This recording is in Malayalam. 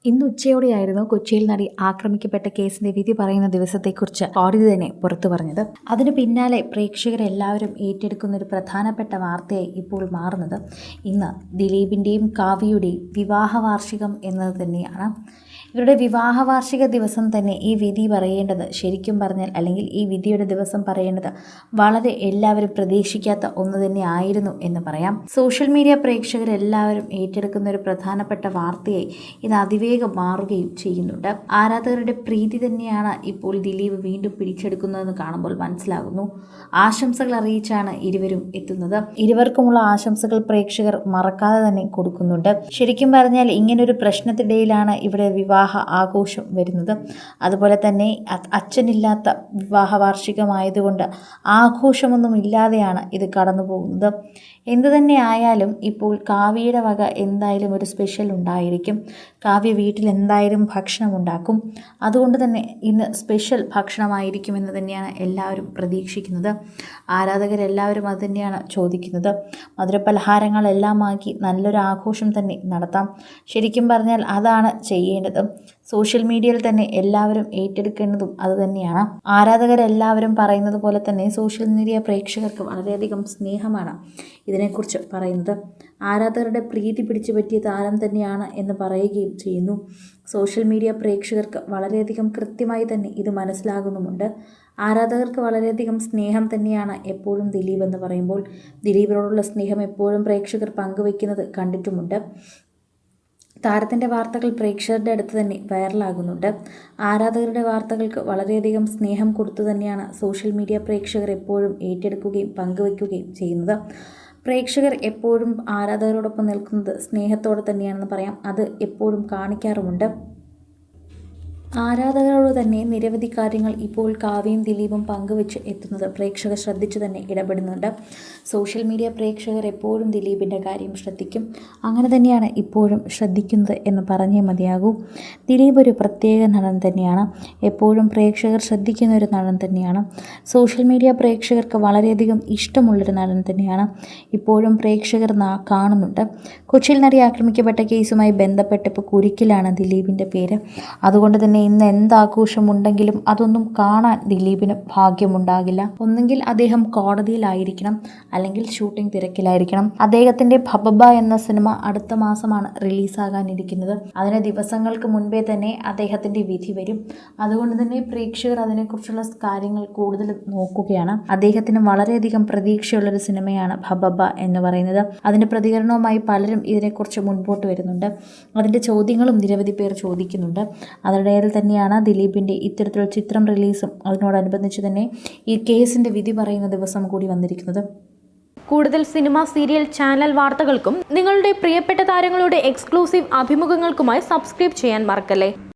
ഇന്ന് ഉച്ചയോടെയായിരുന്നു കൊച്ചിയിൽ നടി ആക്രമിക്കപ്പെട്ട കേസിന്റെ വിധി പറയുന്ന ദിവസത്തെക്കുറിച്ച് കോടതി തന്നെ പുറത്തു പറഞ്ഞത്. അതിനു പിന്നാലെ പ്രേക്ഷകരെല്ലാവരും ഏറ്റെടുക്കുന്ന ഒരു പ്രധാനപ്പെട്ട വാർത്തയായി ഇപ്പോൾ മാറുന്നത് ഇന്ന് ദിലീപിന്റെയും കാവ്യയുടെയും വിവാഹ വാർഷികം എന്നത് തന്നെയാണ്. ഇവരുടെ വിവാഹ വാർഷിക ദിവസം തന്നെ ഈ വിധി പറയേണ്ടത്, ശരിക്കും പറഞ്ഞാൽ അല്ലെങ്കിൽ ഈ വിധിയുടെ ദിവസം പറയേണ്ടത് വളരെ എല്ലാവരും പ്രതീക്ഷിക്കാത്ത ഒന്ന് തന്നെ ആയിരുന്നു എന്ന് പറയാം. സോഷ്യൽ മീഡിയ പ്രേക്ഷകരെല്ലാവരും ഏറ്റെടുക്കുന്ന ഒരു പ്രധാനപ്പെട്ട വാർത്തയായി ഇത് അതിവേഗം മാറുകയും ചെയ്യുന്നുണ്ട്. ആരാധകരുടെ പ്രീതി തന്നെയാണ് ഇപ്പോൾ ദിലീപ് വീണ്ടും പിടിച്ചെടുക്കുന്നതെന്ന് കാണുമ്പോൾ മനസ്സിലാകുന്നു. ആശംസകൾ അറിയിച്ചാണ് ഇരുവരും എത്തുന്നത്. ഇരുവർക്കുമുള്ള ആശംസകൾ പ്രേക്ഷകർ മറക്കാതെ തന്നെ കൊടുക്കുന്നുണ്ട്. ശരിക്കും പറഞ്ഞാൽ ഇങ്ങനൊരു പ്രശ്നത്തിനിടയിലാണ് ഇവിടെ വിവാഹ ആഘോഷം വരുന്നത്. അതുപോലെ തന്നെ അച്ഛനില്ലാത്ത വിവാഹ വാർഷികമായതുകൊണ്ട് ആഘോഷമൊന്നും ഇല്ലാതെയാണ് ഇത് കടന്നു പോകുന്നത്. എന്തു തന്നെ ആയാലും ഇപ്പോൾ കാവ്യയുടെ വക എന്തായാലും ഒരു സ്പെഷ്യൽ ഉണ്ടായിരിക്കും. കാവ്യ വീട്ടിൽ എന്തായാലും ഭക്ഷണം ഉണ്ടാക്കും. അതുകൊണ്ട് തന്നെ ഇന്ന് സ്പെഷ്യൽ ഭക്ഷണമായിരിക്കുമെന്ന് തന്നെയാണ് എല്ലാവരും പ്രതീക്ഷിക്കുന്നത്. ആരാധകരെല്ലാവരും അത് തന്നെയാണ് ചോദിക്കുന്നത്. മധുരപലഹാരങ്ങളെല്ലാം ആക്കി നല്ലൊരു ആഘോഷം തന്നെ നടത്താം. ശരിക്കും പറഞ്ഞാൽ അതാണ് ചെയ്യേണ്ടത്. സോഷ്യൽ മീഡിയയിൽ തന്നെ എല്ലാവരും ഏറ്റെടുക്കേണ്ടതും അത് തന്നെയാണ്. ആരാധകരെല്ലാവരും പറയുന്നത് പോലെ തന്നെ സോഷ്യൽ മീഡിയ പ്രേക്ഷകർക്ക് വളരെയധികം സ്നേഹമാണ് ഇതിനെക്കുറിച്ച് പറയുന്നത്. ആരാധകരുടെ പ്രീതി പിടിച്ചു പറ്റിയ താരം തന്നെയാണ് എന്ന് പറയുകയും ചെയ്യുന്നു. സോഷ്യൽ മീഡിയ പ്രേക്ഷകർക്ക് വളരെയധികം കൃത്യമായി തന്നെ ഇത് മനസ്സിലാകുന്നുമുണ്ട്. ആരാധകർക്ക് വളരെയധികം സ്നേഹം തന്നെയാണ് എപ്പോഴും ദിലീപ് എന്ന് പറയുമ്പോൾ. ദിലീപിനോടുള്ള സ്നേഹം എപ്പോഴും പ്രേക്ഷകർ പങ്കുവയ്ക്കുന്നത് കണ്ടിട്ടുമുണ്ട്. താരത്തിൻ്റെ വാർത്തകൾ പ്രേക്ഷകരുടെ അടുത്ത് തന്നെ വൈറലാകുന്നുണ്ട്. ആരാധകരുടെ വാർത്തകൾക്ക് വളരെയധികം സ്നേഹം കൊടുത്തു തന്നെയാണ് സോഷ്യൽ മീഡിയ പ്രേക്ഷകർ എപ്പോഴും ഏറ്റെടുക്കുകയും പങ്കുവയ്ക്കുകയും ചെയ്യുന്നത്. പ്രേക്ഷകർ എപ്പോഴും ആരാധകരോടൊപ്പം നിൽക്കുന്നത് സ്നേഹത്തോടെ തന്നെയാണെന്ന് പറയാം. അത് എപ്പോഴും കാണിക്കാറുമുണ്ട്. ആരാധകരോട് തന്നെ നിരവധി കാര്യങ്ങൾ ഇപ്പോൾ കാവ്യയും ദിലീപും പങ്കുവെച്ച് എത്തുന്നത് പ്രേക്ഷകർ ശ്രദ്ധിച്ചു തന്നെ ഇടപെടുന്നുണ്ട്. സോഷ്യൽ മീഡിയ പ്രേക്ഷകർ എപ്പോഴും ദിലീപിൻ്റെ കാര്യം ശ്രദ്ധിക്കും. അങ്ങനെ തന്നെയാണ് ഇപ്പോഴും ശ്രദ്ധിക്കുന്നത് എന്ന് പറഞ്ഞേ മതിയാകൂ. ദിലീപ് ഒരു പ്രത്യേക നടൻ തന്നെയാണ്. എപ്പോഴും പ്രേക്ഷകർ ശ്രദ്ധിക്കുന്ന ഒരു നടൻ തന്നെയാണ്. സോഷ്യൽ മീഡിയ പ്രേക്ഷകർക്ക് വളരെയധികം ഇഷ്ടമുള്ളൊരു നടൻ തന്നെയാണ്. ഇപ്പോഴും പ്രേക്ഷകർ കാണുന്നുണ്ട്. കൊച്ചിയിൽ നടി ആക്രമിക്കപ്പെട്ട കേസുമായി ബന്ധപ്പെട്ട് ഇപ്പോൾ കുരുക്കിലാണ് ദിലീപിൻ്റെ പേര്. അതുകൊണ്ട് തന്നെ ഇന്ന് എന്താഘോഷമുണ്ടെങ്കിലും അതൊന്നും കാണാൻ ദിലീപിന് ഭാഗ്യമുണ്ടാകില്ല. ഒന്നുകിൽ അദ്ദേഹം കോടതിയിലായിരിക്കണം, അല്ലെങ്കിൽ ഷൂട്ടിംഗ് തിരക്കിലായിരിക്കണം. അദ്ദേഹത്തിൻ്റെ ഭബബ എന്ന സിനിമ അടുത്ത മാസമാണ് റിലീസാകാനിരിക്കുന്നത്. അതിന് ദിവസങ്ങൾക്ക് മുൻപേ തന്നെ അദ്ദേഹത്തിൻ്റെ വിധി വരും. അതുകൊണ്ട് തന്നെ പ്രേക്ഷകർ അതിനെക്കുറിച്ചുള്ള കാര്യങ്ങൾ കൂടുതൽ നോക്കുകയാണ്. അദ്ദേഹത്തിന് വളരെയധികം പ്രതീക്ഷയുള്ളൊരു സിനിമയാണ് ഭബബ എന്ന് പറയുന്നത്. അതിൻ്റെ പ്രതികരണവുമായി പലരും ഇതിനെക്കുറിച്ച് മുൻപോട്ട് വരുന്നുണ്ട്. അതിൻ്റെ ചോദ്യങ്ങളും നിരവധി പേർ ചോദിക്കുന്നുണ്ട്. അതിനിടയിൽ തന്നെയാണ് ദിലീപിൻ്റെ ഇത്തരത്തിലുള്ള ചിത്രം റിലീസും അതിനോടനുബന്ധിച്ച് തന്നെ ഈ കേസിൻ്റെ വിധി പറയുന്ന ദിവസം കൂടി വന്നിരിക്കുന്നത്. കൂടുതൽ സിനിമ, സീരിയൽ, ചാനൽ വാർത്തകൾക്കും നിങ്ങളുടെ പ്രിയപ്പെട്ട താരങ്ങളുടെ എക്സ്ക്ലൂസീവ് അഭിമുഖങ്ങൾക്കുമായി സബ്സ്ക്രൈബ് ചെയ്യാൻ മറക്കല്ലേ.